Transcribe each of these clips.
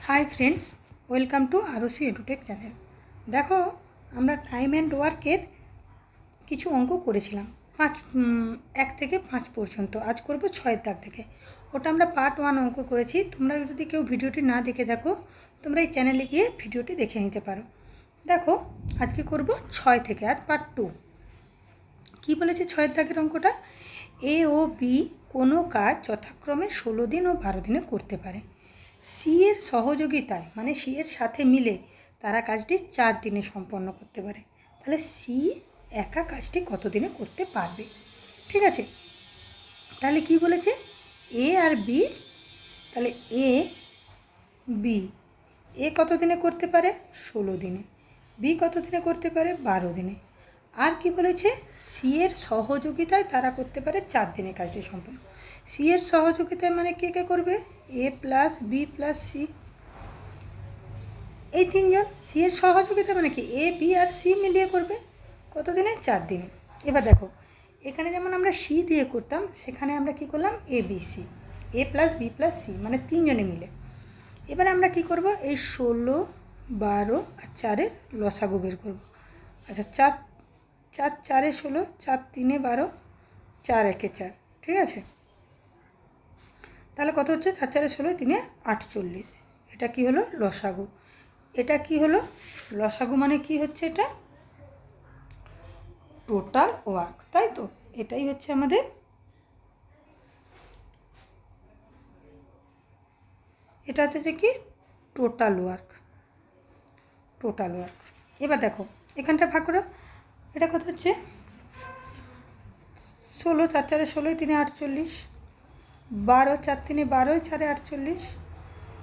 High friends, welcome to Arosi edutech channel. দেখো, আমরা time and ওয়ার্কের কিছু অঙ্ক করেছিলাম 1 থেকে 5 পর্যন্ত। আজ করব 6 দাগ থেকে। ওটা আমরা পার্ট 1 অঙ্ক করেছি। তোমরা যদি কেউ ভিডিওটি না দেখে থাকো, তোমরা এই চ্যানেলে গিয়ে ভিডিওটি দেখে নিতে পারো। দেখো, আজকে করব 6 থেকে, আজ পার্ট 2। কী বলেছে 6 দাগের অঙ্কটা? এ ও বি কোনো কাজ যথাক্রমে 16 দিন ও 12 দিনে করতে পারে। সি এর সহযোগিতায়, মানে সি এর সাথে মিলে তারা কাজটি 4 দিনে সম্পন্ন করতে পারে। তাহলে সি একা কাজটি কত দিনে করতে পারবে? ঠিক আছে, তাহলে কি বলেছে? এ আর বি, তাহলে এ বি, এ কত দিনে করতে পারে? 16 দিনে। বি কত দিনে করতে পারে? 12 দিনে। আর কি বলেছে? সি এর সহযোগিতায় তারা করতে পারে 4 দিনে কাজটি সম্পন্ন। সি এর সহযোগিতায় মানে কে কে করবে? এ প্লাস বি প্লাস সি, এই তিনজন। সি এর সহযোগিতা মানে কি? এ বি আর সি মিলিয়ে করবে। কত দিনে? 4 দিনে। এবার দেখো, এখানে যেমন আমরা সি দিয়ে করতাম, সেখানে আমরা কি করলাম? A B C, A plus B plus C, মানে তিনজনে মিলে। এবার আমরা কি করব? এই 16, 12 আর 4-এর লসাগু বের করব। আচ্ছা, 4 4 4-এ 16, 4 3-এ 12, 4 1-এ 4। ঠিক আছে, তাহলে কত হচ্ছে? 4 4-এ 16, 3-এ 48। এটা কি হলো? লসাগু। এটা কি হলো? লসাগু মানে কি হচ্ছে? এটা টোটাল ওয়ার্ক, তাই তো? এটাই হচ্ছে আমাদের এটা হচ্ছে যে কি? Total work, total work. এবার দেখো, এখানটা ভাগ করো। এটা কত হচ্ছে? 16, 4 4-এ 16, 3-এ 48, 12, 4 3-এ 12, 4-এ 48।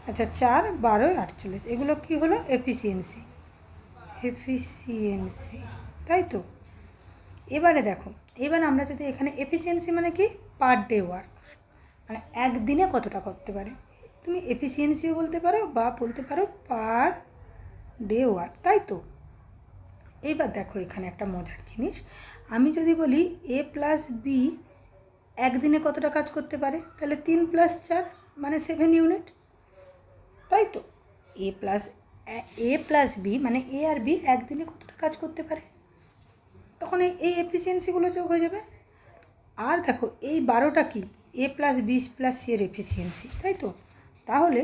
আচ্ছা, 4 12 48, এগুলো কি হলো? এফিসিয়েন্সি, এফিসিয়েন্সি, তাই তো? এবারে দেখো, এবার আমরা যদি এখানে এফিসিয়েন্সি মানে কি? পার ডে ওয়ার্ক, মানে একদিনে কতটা করতে পারে। তুমি এফিসিয়েন্সিও বলতে পারো বা বলতে পারো পার ডে ওয়ার্ক, তাই তো? এইবার দেখো, এখানে একটা মজার জিনিস। আমি যদি বলি এ প্লাস বি একদিনে কতটা কাজ করতে পারে, তাহলে 3 + 4 মানে 7 ইউনিট, তাই তো? এ প্লাস বি মানে এ আর বি একদিনে কতটা কাজ করতে পারে, তখন এই এফিসিয়েন্সিগুলো যোগ হয়ে যাবে। আর দেখো, এই 12টা কি? এ প্লাস বি প্লাস সি এর এফিসিয়েন্সি, তাই তো? তাহলে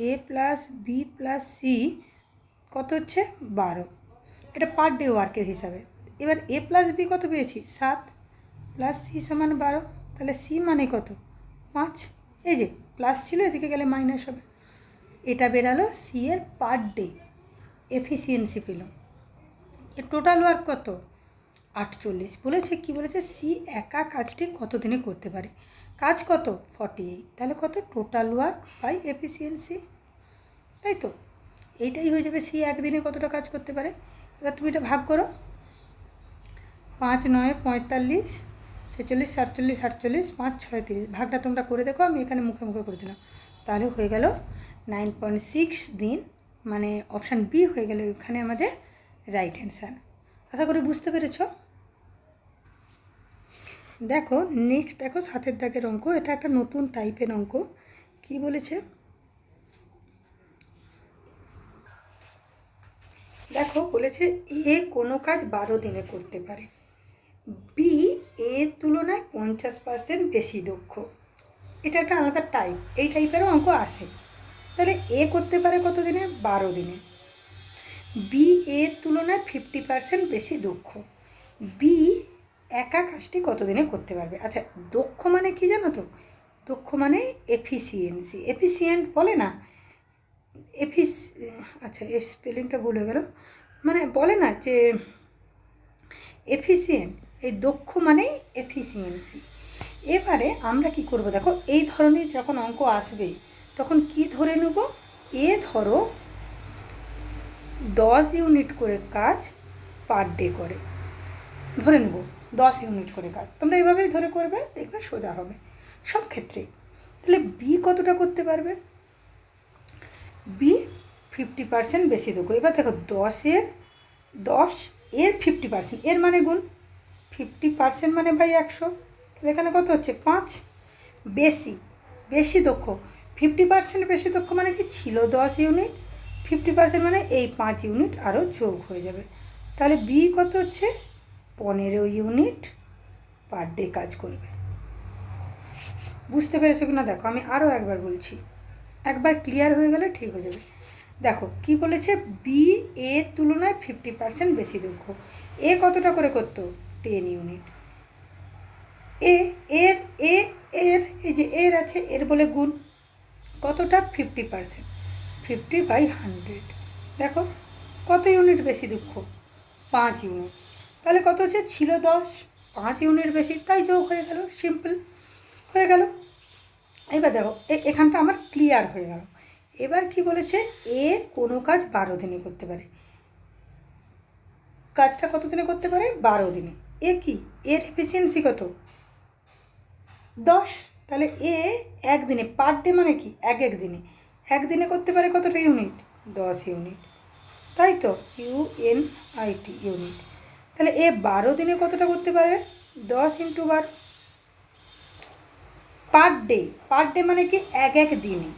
এ প্লাস বি প্লাস সি কত হচ্ছে? 12। এটা পার ডে ওয়ার্কের হিসাবে। এবার এ প্লাস বি কত পেয়েছি? 7 প্লাস সি সমান 12। তাহলে সি মানে কত? 5। এই যে প্লাস ছিল, এদিকে গেলে মাইনাস হবে। এটা বেরালো সি এর পার ডে এফিসিয়েন্সি পেল। এর টোটাল ওয়ার্ক কত? 48। বলেছে কি বলেছে? সি একা কাজটি কত দিনে করতে পারে। কাজ কত? 48। তাহলে কত? টোটাল ওয়ার্ক বাই এফিসিয়েন্সি, তাই তো? এইটাই হয়ে যাবে সি একদিনে কতটা কাজ করতে পারে। এবার তুমি এটা ভাগ করো। 5 9 45, 46 47 48, 5 6 30। ভাগটা তোমরা করে দেখো, আমি এখানে মুখে মুখে করে দিলাম। তাহলে হয়ে গেল 9.6 দিন, মানে অপশান বি হয়ে গেল এখানে আমাদের রাইট অ্যান্সার। আশা করি বুঝতে পেরেছ। দেখো, নেক্সট দেখো 7 দাগের অঙ্ক। এটা একটা নতুন টাইপের অঙ্ক। কি বলেছে? দেখো, বলেছে এ কোনো কাজ 12 দিনে করতে পারে, বি এর তুলনায় 50% বেশি দক্ষ। এটা একটা আলাদা টাইপ, এই টাইপেরও অঙ্ক আসে। তাহলে এ করতে পারে কত দিনে? 12 দিনে। বি এর তুলনায় 50% বেশি দক্ষ। বি একা কাজটি কত দিনে করতে পারবে? আচ্ছা, দক্ষ মানে কি জানো তো? দক্ষ মানে এফিসিয়েন্সি, এফিসিয়েন্ট বলে না? আচ্ছা, এর স্পেলিংটা ভুল হয়ে গেল। মানে বলে না যে এফিসিয়েন্ট, এই দক্ষ মানেই এফিসিয়েন্সি। এবারে আমরা কি করব? দেখো, এই ধরনের যখন অঙ্ক আসবে তখন কি ধরে নেব? এ ধরো 10 ইউনিট করে কাজ পার ডে করে, ধরে নেব 10 ইউনিট করে কাজ। তোমরা এইভাবেই ধরে করবে, দেখবে সোজা হবে সব ক্ষেত্রে। তাহলে বি কতটা করতে পারবে? বি 50% বেশি দক্ষ। এবার দেখো, 10 এর 50%, এর মানে গুণ 50% মানে বাই 100। তাহলে এখানে কত হচ্ছে? 5। বেশি, বেশি দক্ষ 50% বেশি দক্ষ মানে কি, ছিল 10 ইউনিট, 50% মানে এই 5 ইউনিট আরও যোগ হয়ে যাবে। তাহলে বি কত হচ্ছে, 15 ইউনিট পার ডে কাজ করবে। বুঝতে পেরেছো কি না দেখো, আমি আরও একবার বলছি, একবার ক্লিয়ার হয়ে গেলে ঠিক হয়ে যাবে। দেখো কি বলেছে, বি এর তুলনায় 50% বেশি দক্ষ। এ কতটা করে করতো, 10 ইউনিট। এ এর এ এর এই যে এর আছে, এর বলে গুণ কতটা, 50%, 50/100। দেখো কত ইউনিট বেশি দক্ষ, 5 ইউনিট। তাহলে কত হচ্ছে, ছিল 10, 5 ইউনিট বেশি, তাই যোগ হয়ে গেল, সিম্পল হয়ে গেল। এবার দেখো এখানটা আমার ক্লিয়ার হয়ে গেল। এবার কি বলেছে, এ কোনো কাজ 12 দিনে করতে পারে। কাজটা কত দিনে করতে পারে, 12 দিনে। এ কি, এর এফিসিয়েন্সি কত, 10। তাহলে এ একদিনে, পার ডে মানে কি, এক দিনে, একদিনে করতে পারে কতটা ইউনিট, 10 ইউনিট, তাই তো, UNIT ইউনিট। তাহলে এ 12 দিনে কতটা করতে পারে, 10 × 12, পার ডে। পার ডে মানে কি, এক দিনে,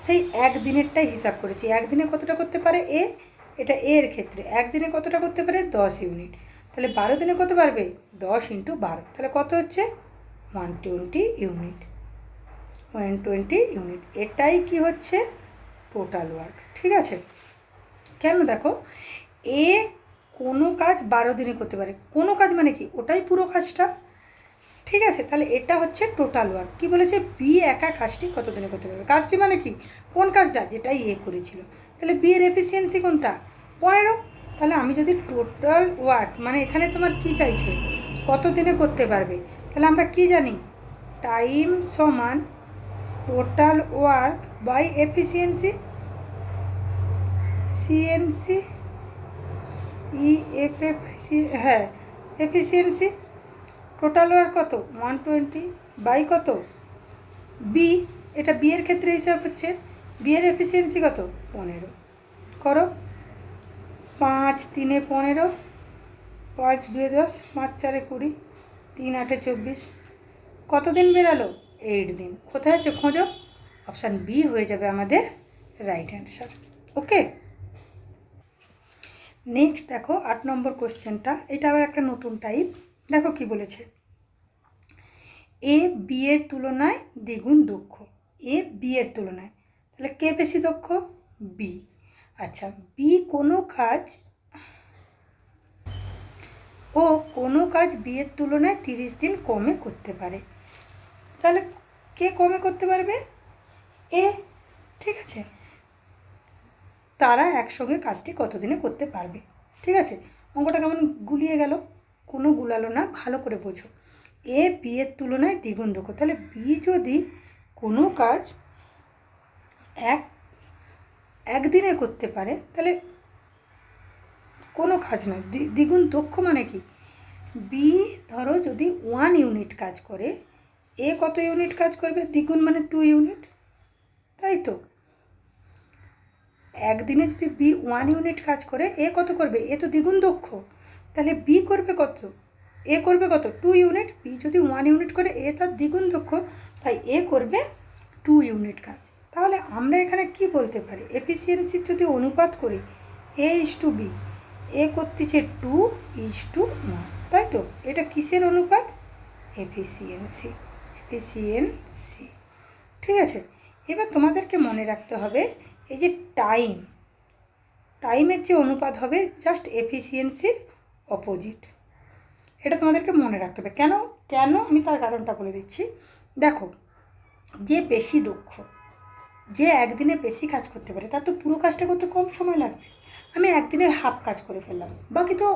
সেই একদিনেরটাই হিসাব করেছি, একদিনে কতটা করতে পারে এ, এটা এর ক্ষেত্রে একদিনে কতটা করতে পারে, 10 ইউনিট। তাহলে 12 দিনে কত পারবে, 10 × 12, তাহলে কত হচ্ছে, 120 ইউনিট, 120 ইউনিট। এটাই কি হচ্ছে, টোটাল ওয়ার্ক। ঠিক আছে, কেন দেখো, এ কোনো কাজ 12 দিনে করতে পারে, কোনো কাজ মানে কি, ওটাই পুরো কাজটা। ঠিক আছে, তাহলে এটা হচ্ছে টোটাল ওয়ার্ক। কী বলেছে, বি একা কাজটি কত দিনে করতে পারবে, কাজটি মানে কি, কোন কাজটা, যেটাই এ করেছিল। তাহলে বি এর এফিসিয়েন্সি কোনটা, 15। তাহলে আমি যদি টোটাল ওয়ার্ক, মানে এখানে তোমার কি চাইছে, কত দিনে করতে পারবে, তাহলে আমরা কি জানি, টাইম সমান total work by efficiency, CNC, EFFC, হ্যাঁ এফিসিয়েন্সি। টোটাল ওয়ার্ক কত, 120 বাই কত, বি, এটা বি এর ক্ষেত্রে হিসাব হচ্ছে, বি এর এফিসিয়েন্সি কত, 15। করো, 5 × 3 = 15, 5 × 2 = 10, 5 × 4 = 20, 3 × 8 = 24, কত দিন বেরালো, 8 দিন। কোথায় আছে খোঁজো, অপশান বি হয়ে যাবে আমাদের রাইট অ্যান্সার। ওকে, নেক্সট দেখো 8 নম্বর কোশ্চেনটা, এটা আবার একটা নতুন টাইপ। দেখো কি বলেছে, এ বি এর তুলনায় দ্বিগুণ দক্ষ। এ বি এর তুলনায়, তাহলে কে বেশি দক্ষ, বি। আচ্ছা, বি কোনো কাজ, ও কোনো কাজ বি এর তুলনায় 30 দিন কমে করতে পারে। তাহলে কে কমে করতে পারবে, এ। ঠিক আছে, তারা একসঙ্গে কাজটি কত দিনে করতে পারবে। ঠিক আছে, অঙ্কটা কেমন গুলিয়ে গেল, কোনো গুলালো না, ভালো করে বোঝো। এ বি এর তুলনায় দ্বিগুণ দক্ষ, তাহলে বি যদি কোনো কাজ একদিনে করতে পারে, তাহলে কোনো কাজ নয়, দ্বিগুণ দক্ষ মানে কি, বি ধরো যদি 1 ইউনিট কাজ করে, এ কত ইউনিট কাজ করবে, দ্বিগুণ মানে 2 ইউনিট, তাই তো। একদিনে যদি বি 1 ইউনিট কাজ করে, এ কত করবে, এ তো দ্বিগুণ দক্ষ, তাহলে বি করবে কত, এ করবে কত, 2 ইউনিট। বি যদি 1 ইউনিট করে, এ তার দ্বিগুণ দক্ষ, তাই এ করবে 2 ইউনিট কাজ। তাহলে আমরা এখানে কি বলতে পারি, এফিসিয়েন্সির যদি অনুপাত করি, A/B, এ করতেছে 2:1, তাই তো। এটা কিসের অনুপাত, এফিসিয়েন্সি, এফিসিয়েন্সি। ঠিক আছে, এবার তোমাদেরকে মনে রাখতে হবে, এই যে টাইমের যে অনুপাত হবে জাস্ট এফিসিয়েন্সির অপোজিট, এটা তোমাদেরকে মনে রাখতে হবে। কেন কেন আমি তার কারণটা বলে দিচ্ছি। দেখো, যে বেশি দক্ষ, যে একদিনে বেশি কাজ করতে পারে, তার তো পুরো কাজটা করতে কম সময় লাগবে। আমি একদিনের হাফ কাজ করে ফেললাম, বাকি তো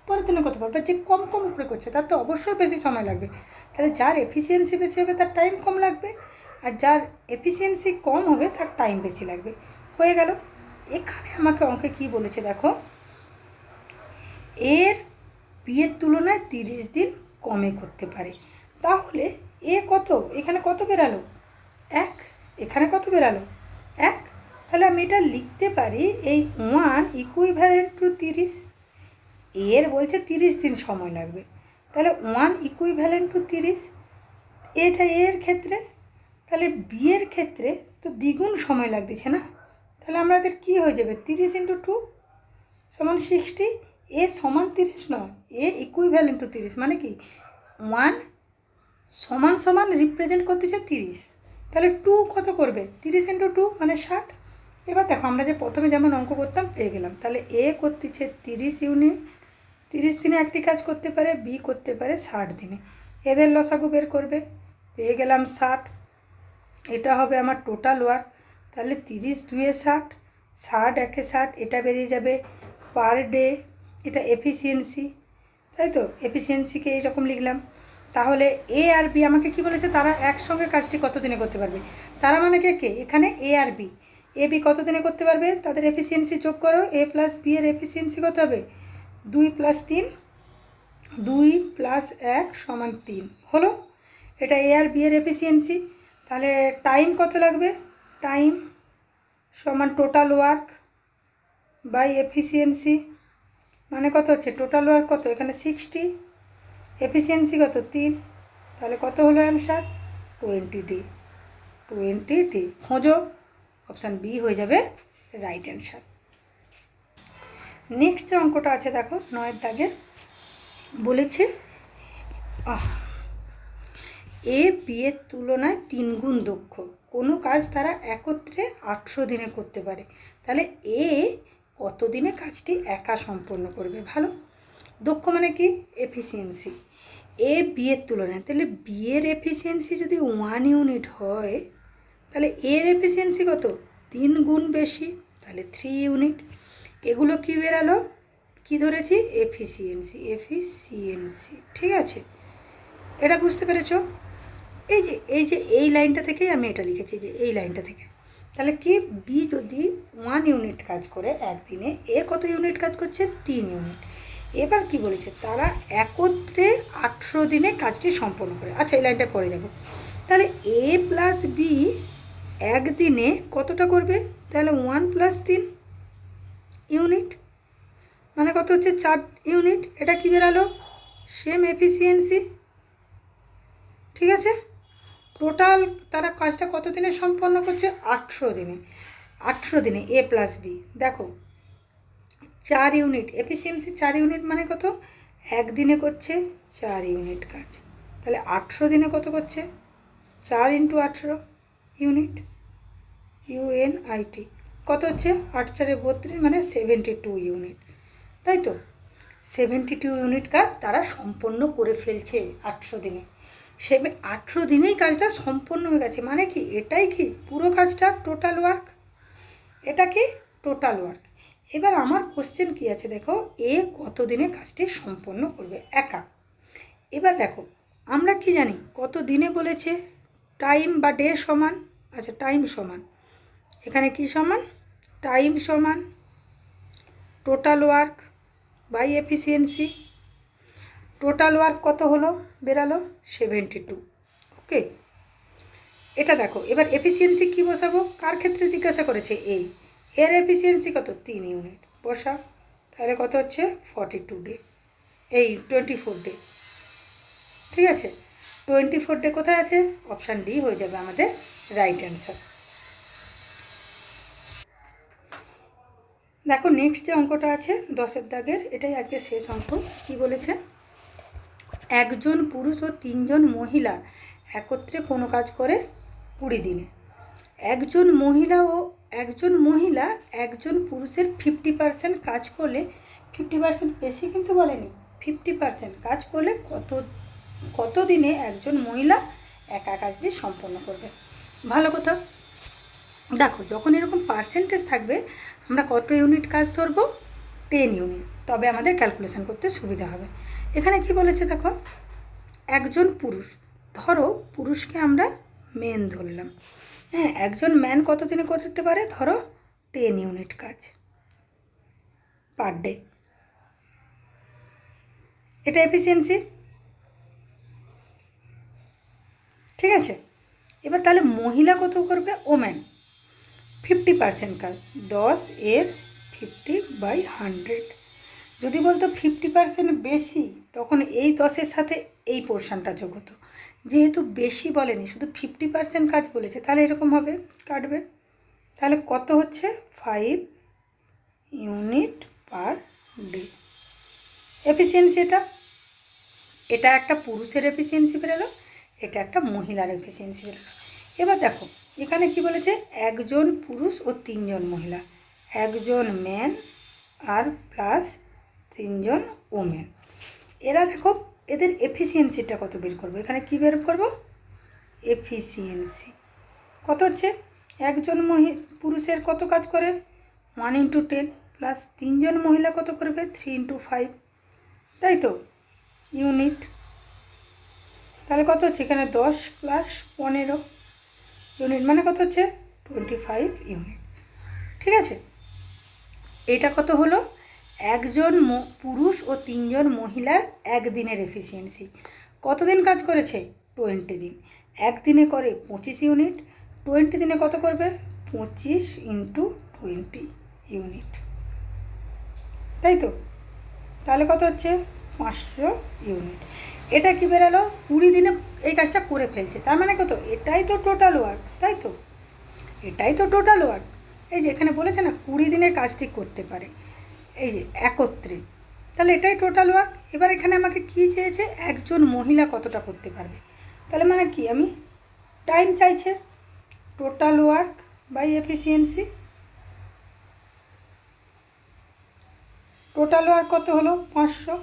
পরের দিনে করতে পারবে। যে কম করে করছে, তার তো অবশ্যই বেশি সময় লাগবে। তাহলে যার এফিসিয়েন্সি বেশি হবে, তার টাইম কম লাগবে, আর যার এফিসিয়েন্সি কম হবে, তার টাইম বেশি লাগবে। হয়ে গেল। এখানে আমাকে অঙ্কে কী বলেছে দেখো, এর বিয়ের তুলনায় 30 দিন কমে করতে পারে। তাহলে এ কত, এখানে কত বেরালো, 1, এখানে কত বেরালো, 1। তাহলে আমি এটা লিখতে পারি, এই 1 ইকুইভ্যালেন্ট টু 30। এর বলছে 30 দিন সময় লাগবে, তাহলে 1 ইকুইভ্যালেন্ট টু 30, এটা এর ক্ষেত্রে। তাহলে বিয়ের ক্ষেত্রে তো দ্বিগুণ সময় লাগতেছে না, তাহলে আমাদের কী হয়ে যাবে 30 × 2 সমান 60, এ সমান 30 নয়, এ ইকুইভ্যালেন্ট টু 30, মানে কি 1 সমান সমান রিপ্রেজেন্ট করতেছে 30, তাহলে 2 কত করবে 30 × 2 মানে 60। এবার দেখো আমরা যে প্রথমে যেমন অঙ্ক করতাম পেয়ে গেলাম, তাহলে এ করতেছে 30 ইউনিট, 30 দিনে একটি কাজ করতে পারে, বি করতে পারে 60 দিনে, এদের লসাগু বের করবে, পেয়ে গেলাম 60। এটা হবে আমার টোটাল ওয়ার্ক, তাহলে 30 2 60, 60 1 60, এটা বেরিয়ে যাবে পার ডে, এটা এফিসিয়েন্সি, তাই তো এফিসিয়েন্সিকে এইরকম লিখলাম। তাহলে এ আর বি আমাকে কি বলেছে, তারা একসঙ্গে কাজটি কত দিনে করতে পারবে, তারা মানে কে এখানে এ আর বি, এ বি কত দিনে করতে পারবে, তাদের এফিসিয়েন্সি যোগ করো, এ প্লাস বি এর এফিসিয়েন্সি কত হবে 2 + 3, 2 + 1 = 3 হলো, এটা এ আর বি এর এফিসিয়েন্সি। তাহলে টাইম কত লাগবে, টাইম সমান টোটাল ওয়ার্ক বাই এফিসিয়েন্সি, মানে কত হচ্ছে টোটাল ওয়ার্ক কত এখানে 60, এফিসিয়েন্সি কত 3, তাহলে কত হলো অ্যান্সার 20 ডে, 20 ডে খোঁজো, অপশান বি হয়ে যাবে রাইট অ্যান্সার। নেক্সট যে অঙ্কটা আছে দেখো 9 দাগে বলেছে এ বি এর তুলনায় 3 গুণ দক্ষ, কোনো কাজ তারা একত্রে 800 দিনে করতে পারে, তাহলে এ কত দিনে কাজটি একা সম্পন্ন করবে, ভালো দক্ষ মানে কি এফিসিয়েন্সি, এ বি এর তুলনায়, তাহলে বি এর এফিসিয়েন্সি যদি 1 ইউনিট হয় তাহলে এর এফিসিয়েন্সি কত 3 গুণ বেশি, তাহলে 3 ইউনিট, এগুলো কি বেরালো কি ধরেছি এফিসিয়েন্সি, এফিসিয়েন্সি ঠিক আছে, এটা বুঝতে পেরেছো। এই যে এই লাইনটা থেকেই আমি এটা লিখেছি, যে এই লাইনটা থেকে, তাহলে কি বি যদি 1 ইউনিট কাজ করে একদিনে, এ কত ইউনিট কাজ করছে 3 ইউনিট, এবার কি বলেছে তারা একত্রে 800 দিনে কাজটি সম্পন্ন করে, আচ্ছা এই লাইনটা পড়ে যাব, তাহলে এ প্লাস বি একদিনে কতটা করবে, তাহলে 1 + 3 ইউনিট, মানে কত হচ্ছে 4 ইউনিট, এটা কি বেরালো সেম এফিসিয়েন্সি, ঠিক আছে। টোটাল তারা কাজটা কত দিনে সম্পন্ন করছে 800 দিনে, 800 দিনে এ প্লাস বি দেখো 4 ইউনিট, এফিসিয়েন্সি 4 ইউনিট মানে কত একদিনে করছে 4 ইউনিট কাজ, তাহলে 800 দিনে কত করছে 4 × 18 ইউনিট, ইউএনআইটি কত হচ্ছে 8 × 4 = 32, মানে 72 ইউনিট, তাই তো 72 ইউনিট কাজ তারা সম্পন্ন করে ফেলছে 800 দিনে, 800 দিনেই কাজটা সম্পন্ন হয়ে গেছে, মানে কি এটাই কি পুরো কাজটা টোটাল ওয়ার্ক, এটা কি টোটাল ওয়ার্ক। এবার আমার কোশ্চেন কি আছে দেখো, এ কত দিনে কাজটি সম্পন্ন করবে একা, এবার দেখো আমরা কি জানি কত দিনে বলেছে টাইম বা ডে সমান, আচ্ছা টাইম সমান এখানে কি সমান টাইম সমান total work by efficiency, total work কত হলো বেরালো 72, ওকে। এটা দেখো এবার এফিসিয়েন্সি কি বসাবো, কার ক্ষেত্রে জিজ্ঞাসা করেছে এই, এর এফিসিয়েন্সি কত 3 ইউনিট বসা, তাহলে কত হচ্ছে 42 ডে, এই 24 ডে, ঠিক আছে 24 ডে কোথায় আছে, অপশান ডি হয়ে যাবে আমাদের রাইট অ্যান্সার। দেখো নেক্সট যে অঙ্কটা আছে 10 দাগের, এটাই আজকে শেষ অঙ্ক, কি বলেছে একজন পুরুষ ও 3 জন মহিলা একত্রে কোনো কাজ করে 20 দিনে, একজন মহিলা একজন পুরুষের 50% কাজ করলে, 50% বেশি কিন্তু বলেনি, 50% কাজ করলে কত দিনে একজন মহিলা একা কাজটি সম্পন্ন করবে, ভালো কথা। দেখো যখন এরকম পার্সেন্টেজ থাকবে আমরা কত ইউনিট কাজ ধরবো 10 ইউনিট, তবে আমাদের ক্যালকুলেশন করতে সুবিধা হবে। এখানে কি বলেছে দেখো একজন পুরুষ, ধরো পুরুষকে আমরা মেন ধরলাম, হ্যাঁ একজন ম্যান কত দিনে করতে পারে ধরো 10 ইউনিট কাজ পার ডে, এটা এফিসিয়েন্সি, ঠিক আছে। এবার তাহলে মহিলা কত করবে, ওম্যান 50% কাজ, 10 এর 50/100, যদি বলতো 50% বেশি তখন এই 10-এর সাথে এই পোর্শনটা যোগ হতো, যেহেতু বেশি বলেনি, শুধু 50% কাজ বলেছে, তাহলে এরকম হবে, কাটবে। তাহলে কত হচ্ছে? 5 ইউনিট পার ডে এফিসিয়েন্সি। এটা একটা পুরুষের এফিসিয়েন্সি বেরোলো, এটা একটা মহিলার এফিসিয়েন্সি বেরোলো। এবার দেখো এখানে কি বলেছে, একজন পুরুষ ও 3 জন মহিলা, একজন ম্যান আর প্লাস 3 জন ওমেন। এরা দেখো এদের এফিসিয়েন্সিটা কত বের করবো, এখানে কি বের করবো? এফিসিয়েন্সি কত হচ্ছে, একজন পুরুষের কত কাজ করে 1 × 10 প্লাস 3 জন মহিলা কত করবে 3 × 5, তাই তো, ইউনিট। তাহলে কত হচ্ছে এখানে 10 প্লাস 15 ইউনিট, মানে কত হচ্ছে 25 ইউনিট। ঠিক আছে, এটা কত হলো? একজন পুরুষ ও 3 জন মহিলার একদিনের এফিসিয়েন্সি। কতদিন কাজ করেছে? 20 দিন। একদিনে করে 25 ইউনিট, 20 দিনে কত করবে? 25 × 20 ইউনিট, তাই তো। তাহলে কত হচ্ছে? 500 ইউনিট। এটা কি বেরালো? 20 দিনে এই কাজটা করে ফেলছে, তার মানে কত? এটাই তো টোটাল ওয়ার্ক, তাই তো, এটাই তো টোটাল ওয়ার্ক। এই যে এখানে বলেছে না 20 দিনের কাজটি করতে পারে, এই যে একত্রে, তাহলে এটাই টোটাল ওয়ার্ক। এবার এখানে আমাকে কি চেয়েছে? একজন মহিলা কতটা করতে পারবে, তাহলে মানে কি আমি টাইম চাইছে, total work by efficiency. Total work কত হলো? 500।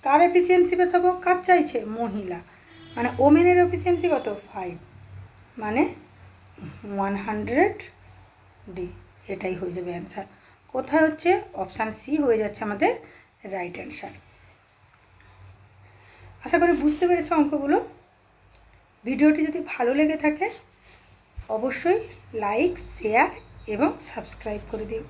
কার এফিসিয়েন্সি বেসাবো? কার চাইছে? মহিলা, মানে ওমেনের এফিসিয়েন্সি কত? 5, মানে 100 ডি। এটাই হয়ে যাবে অ্যান্সার। কোথায় হচ্ছে? অপশান সি হয়ে যাচ্ছে আমাদের রাইট অ্যান্সার। আশা করি বুঝতে পেরেছ অঙ্কগুলো। ভিডিওটি যদি ভালো লেগে থাকে অবশ্যই লাইক, শেয়ার এবং সাবস্ক্রাইব করে দিও।